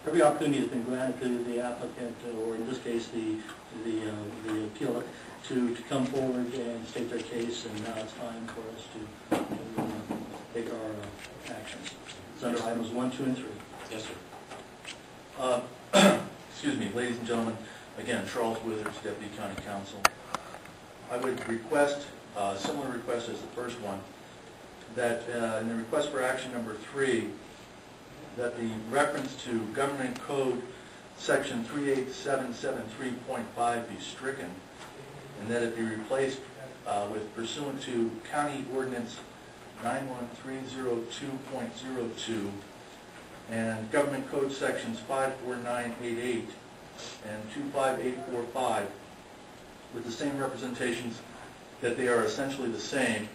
every opportunity has been granted to the applicant, or in this case, the appealant, to come forward and state their case, and now it's time for us to take our actions. It's under items 1, 2, and 3. Yes, sir. Excuse me, ladies and gentlemen. Again, Charles Withers, Deputy County Counsel. I would request, similar request as the first one, that in the request for action number 3, that the reference to Government Code Section 38773.5 be stricken, and that it be replaced with pursuant to County Ordinance 91302.02 and Government Code Sections 54988 and 25845, with the same representations that they are essentially the same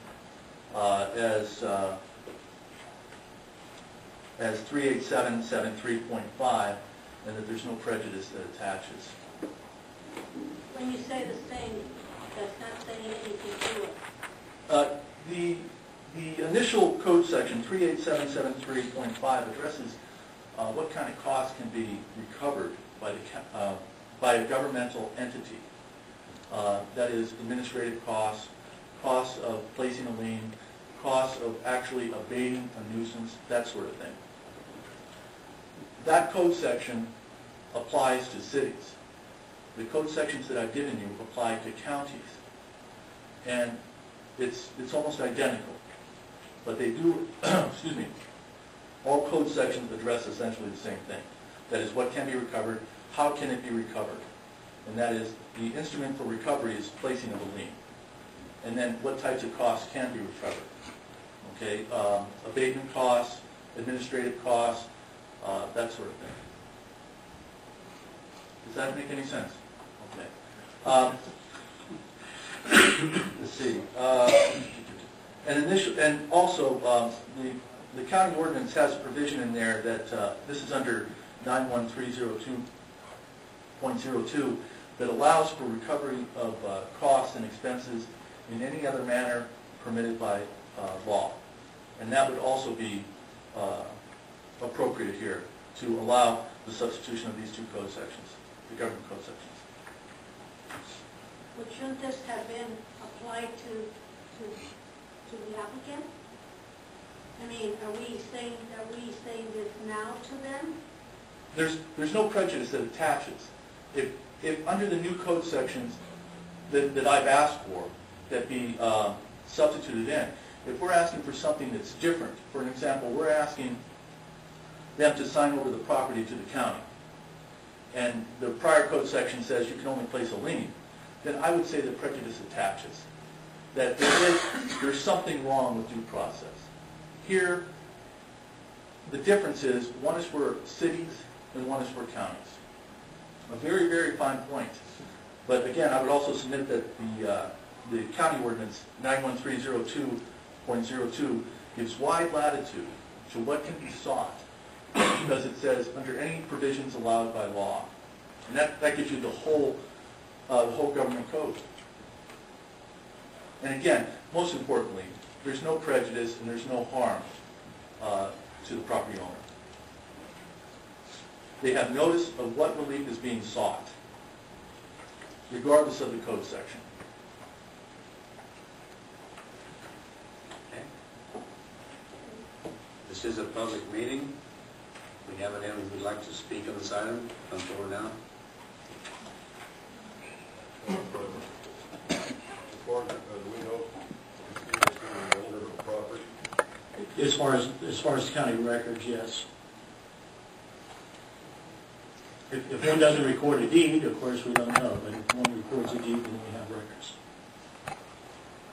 as 38773.5, and that there's no prejudice that attaches. When you say the same, that's not saying anything to it. The initial code section 38773.5 addresses what kind of costs can be recovered by a governmental entity. That is administrative costs, costs of placing a lien, costs of actually abating a nuisance, that sort of thing. That code section applies to cities. The code sections that I've given you apply to counties. And it's almost identical. But they do, excuse me, all code sections address essentially the same thing. That is, what can be recovered, how can it be recovered? And that is, the instrument for recovery is placing of a lien. And then what types of costs can be recovered? Okay, abatement costs, administrative costs, that sort of thing. Does that make any sense? Okay. Let's see. And also, the county ordinance has a provision in there that this is under 91302.02 that allows for recovery of costs and expenses in any other manner permitted by law. And that would also be appropriate here to allow the substitution of these two code sections, the government code sections. But shouldn't this have been applied to the applicant? I mean, are we saying this now to them? There's no prejudice that attaches. If under the new code sections that I've asked for that be substituted in, if we're asking for something that's different, for an example, we're asking them to sign over the property to the county, and the prior code section says you can only place a lien, then I would say that prejudice attaches. That there's something wrong with due process. Here, the difference is one is for cities and one is for counties. A very, very fine point. But again, I would also submit that the county ordinance 91302.02 gives wide latitude to what can be sought, because it says under any provisions allowed by law. And that gives you the whole government code. And again, most importantly, there's no prejudice and there's no harm to the property owner. They have notice of what relief is being sought, regardless of the code section. Okay. This is a public meeting. We have anyone who would like to speak on this item. Come forward now. As far as county records, yes. If one doesn't record a deed, of course we don't know. But if one records a deed, then we have records.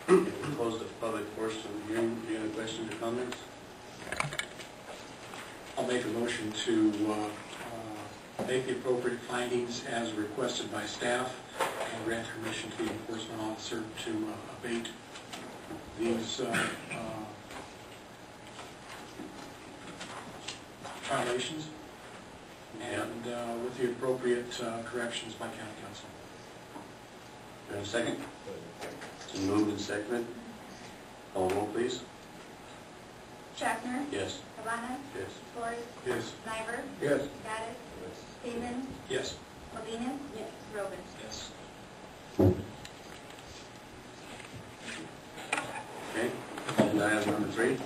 If we close the public portion of the hearing, do you have any questions or comments? I'll make a motion to make the appropriate findings as requested by staff and grant permission to the enforcement officer to abate these violations and with the appropriate corrections by county council. Do you have a second? It's been moved and seconded. Call roll, please. Shackner, Yes. Cabana, Yes. Ford, Yes. Sniver, Yes. Gaddis, Seaman, Yes. Molina, Robin. Yes. Okay, agenda item number 3.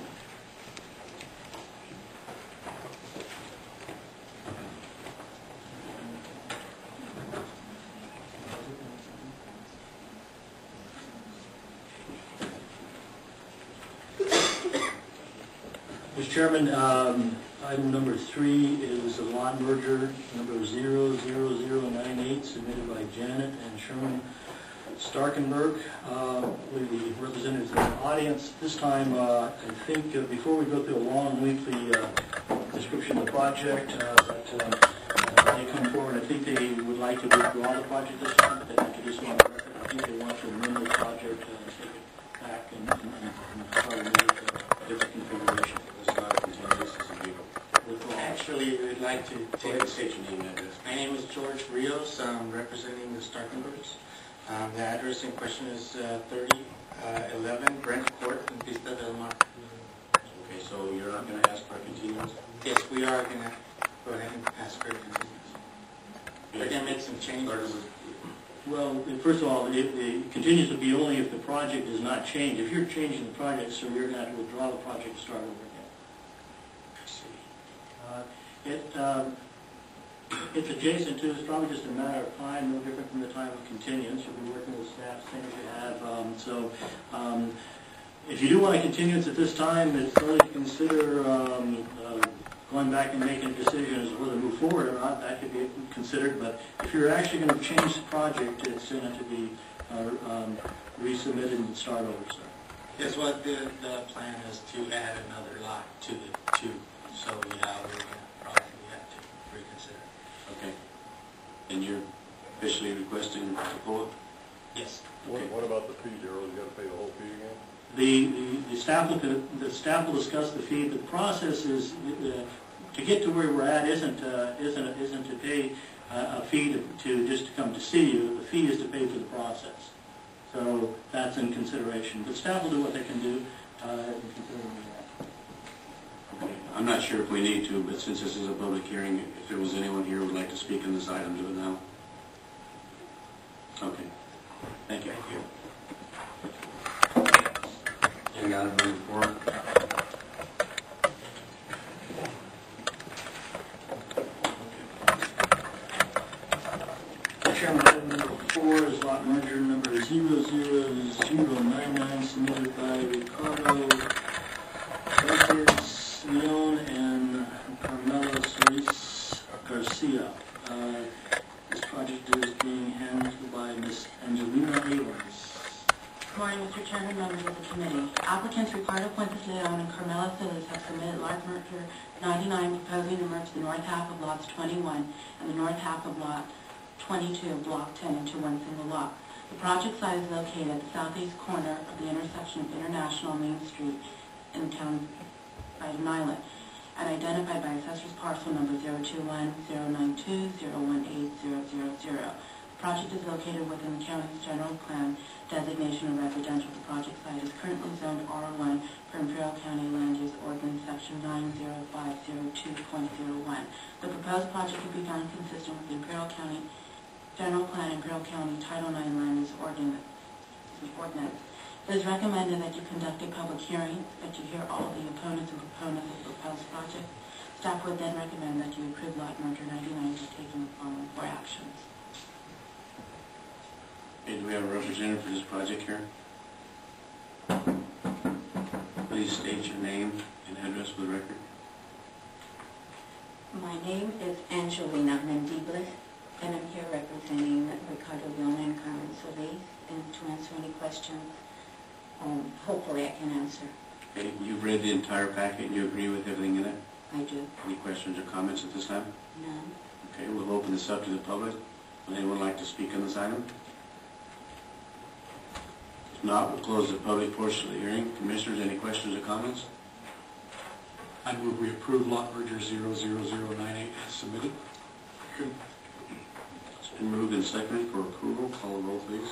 Mr. Chairman, item number 3 is a lot merger number 00098 submitted by Janet and Sherman Starkenberg. With the representatives of the audience. This time, I think before we go through a long, lengthy description of the project, they come forward. I think they would like to withdraw the project this time. They just want to, I think they want to amend the project, take it back and try to make it a different configuration. It's not a continuance, it's a vehicle. Actually, we'd like to Go take ahead and state your name and address. My name is George Rios. I'm representing the Starkenbergs. The address in question is 3011 Brent Court in Vista del Mar. Okay, so you're not going to ask for a continuance? Yes, we are going to go ahead and ask for a continuance. We're going to make some changes. Well, first of all, it continues to be only if the project does not change. If you're changing the project, so you're going to have to withdraw the project and start over again. It's adjacent to, it's probably just a matter of time, no different from the time of continuance. You'll be working with staff, same as you have. If you do want a continuance at this time, it's only to consider going back and making a decision as to whether to move forward or not. That could be considered. But if you're actually going to change the project, it's going to be resubmitted and start over, sir. Yes, what the plan is to add another lot to the two. So we're going to probably have to reconsider. Okay. And you're officially requesting to pull it? Yes. What about the fee, Darrell? You gotta pay the whole fee again? The staff will discuss the fee. The process is to get to where we're at isn't to pay a fee to just to come to see you. The fee is to pay for the process. So that's in consideration. But staff will do what they can do in considering that. Okay. I'm not sure if we need to, but since this is a public hearing, if there was anyone here who would like to speak on this item, do it now. Okay. Thank you. Agenda item number 4. Chairman, item number 4 is lot merger number 00099 submitted by Ricardo Leon and Carmela Solis Garcia. This project is being handled by Ms. Angelina Abrams. Good morning, Mr. Chairman, members of the committee. Applicants Ricardo Fuentes Leon and Carmela Solis have submitted lot merger 99 proposing to merge the north half of lots 21 and the north half of lot 22 of block 10 into one single lot. The project site is located at the southeast corner of the intersection of International Main Street in the town of Island, and identified by assessor's parcel number 021-092-018-000. The project is located within the county's general plan designation of residential. The project site is currently zoned R1 for Imperial County Land Use Ordinance Section 90502.01. The proposed project will be found consistent with the Imperial County General Plan and Imperial County Title IX Land Use Ordinance. It is recommended that you conduct a public hearing, that you hear all the opponents and proponents of the proposed project. Staff would then recommend that you approve lot merger 99 to take the following 4 actions. Okay, do we have a representative for this project here? Please state your name and address for the record. My name is Angelina Mendiblis, and I'm here representing Ricardo Leona and Carmen Solis, and to answer any questions, hopefully I can answer. Okay, you've read the entire packet and you agree with everything in it? I do. Any questions or comments at this time? None. Okay, we'll open this up to the public. Would anyone like to speak on this item? If not, we'll close the public portion of the hearing. Commissioners, any questions or comments? I move we approve lot merger 00098 as submitted. It's been moved and seconded for approval. Call the roll, please.